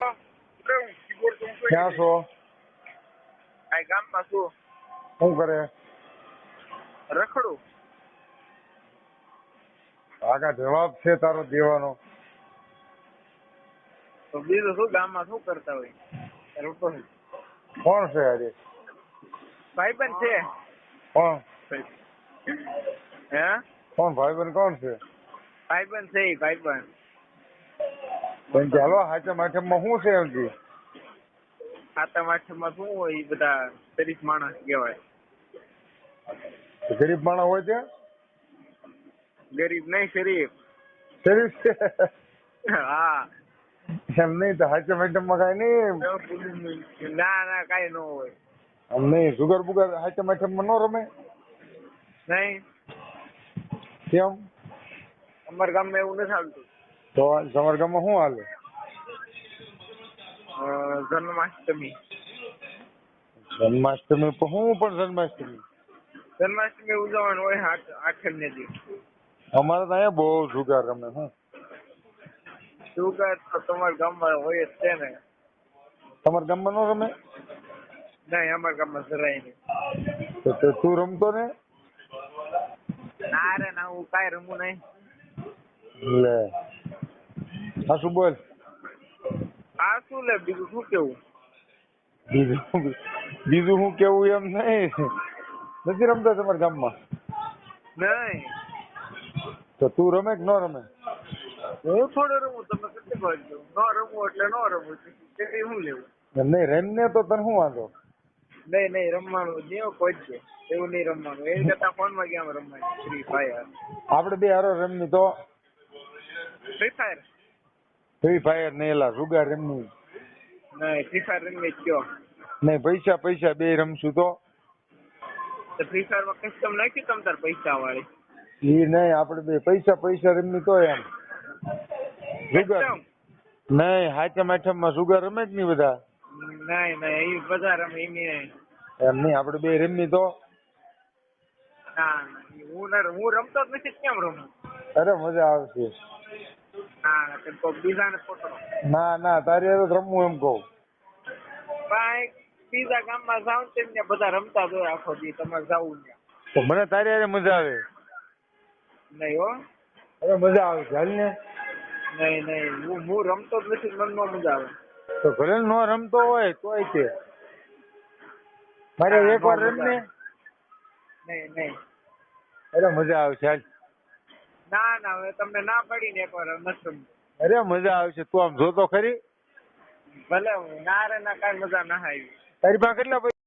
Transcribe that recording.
ક્યાં છો? આ ગામમાં છું. શું કરે? રખડું. આગા જવાબ છે તારો દેવાનો. તો બીજું શું ગામમાં શું કરતા હોય? રખડો. કોણ છે આજે? ભાઈબંધ છે. કોણ? હે? કોણ ભાઈબંધ કોણ છે? ભાઈબંધ છે ભાઈબંધ. પણ ચાલો હાચમ આઠમમાં શું છે એમથી? સાતમ આઠમમાં શું હોય એ બધા શરીફ માણસ કહેવાય. ગરીબ માણસ હોય ત્યાં? ગરીબ નહીં શરીફ. શરીફ છે? હા. એમ નહીં તો હાચમ આઠમમાં કાંઈ નહીં. ના ના કાંઈ ન હોય. આમ નહીં સુગર બુગર હાચમ આઠમમાં ન રમે? નહીં. કેમ? અમારા ગામમાં એવું નથી હાલતું. તો તમારા ગામમાં શું હાલે? જન્માષ્ટમી. જન્માષ્ટમી શું પણ જન્માષ્ટમી? જન્માષ્ટમી ઉજવવાનું હોય આઠમ ને દી. અમારે તો અહીંયા બહુ જુગાર રમે. શું જુગાર તો તમારા ગામમાં હોય જ છે ને? તમારા ગામમાં ન રમે? નહીં અમારા ગામમાં જરાય નહીં. તો તું રમતો ને? ના રે ના, હું કાંઈ રમું નહીં. લે હા શું બોલ? આ શું લે, બીજું શું કેવું? બીજું શું કેવું એમ નહીં. નથી રમતા તમારા ગામમાં? નહીં. તો તું રમે કે ન રમે? હું થોડું રમું, તમે કેટલી વાર ન રમવું એટલે ન રમવું. તેથી શું લેવું? નહીં રમને તો તને શું વાંધો? નહીં રમવાનું જેવો કોઈ જ છે એવું નહીં રમવાનું. એ કરતા ફોનમાં ગેમ રમવાની. Free fire. આપણે બે હારો રમવી તો? ફ્રી ફાયર ફ્રી ફાયર નહીં એલા જુગાર રમવી. નહીં, ફ્રી ફાયર રમી કયો? નહીં પૈસા બે રમશું તો? ફ્રી ફાયર માં કસ્ટમ નાખી તમ તાર પૈસા વાળી. એ નહીં આપણે બે પૈસા રમવી તો એમ. જુગાર નહીં હાચમ આઠમમાં જુગાર રમે જ નહીં બધા? નહીં એ બધા રમે એમ નહીં. એમ નહીં આપણે બે રમવી તો? ના હું રમતો જ નથી. કેમ રમું? અરે મજા આવશે. હા બીજાને ફોટો. ના તારી હારે જ રમવું એમ કહું. બીજા ગામમાં જાવ ને બધા રમતા જ હોય આખો દી. તમારે જવું ને તો મને તારી હારે મજા આવે. નહીં હો. અરે મજા આવે ચાલ ને. નહીં હું રમતો જ નથી. મને ન મજા આવે. તો ભલે ન રમતો હોય તોય છે મારે એકવાર રમને. નહીં. અરે મજા આવે ચાલ. ના હવે તમને ના પડીને એકવાર નથી રમવું. અરે મજા આવશે તું આમ જોતો ખરી. ભલે ના રે ના, કાંઈ મજા ના આવી. તારી પાસે કેટલા પૈસા?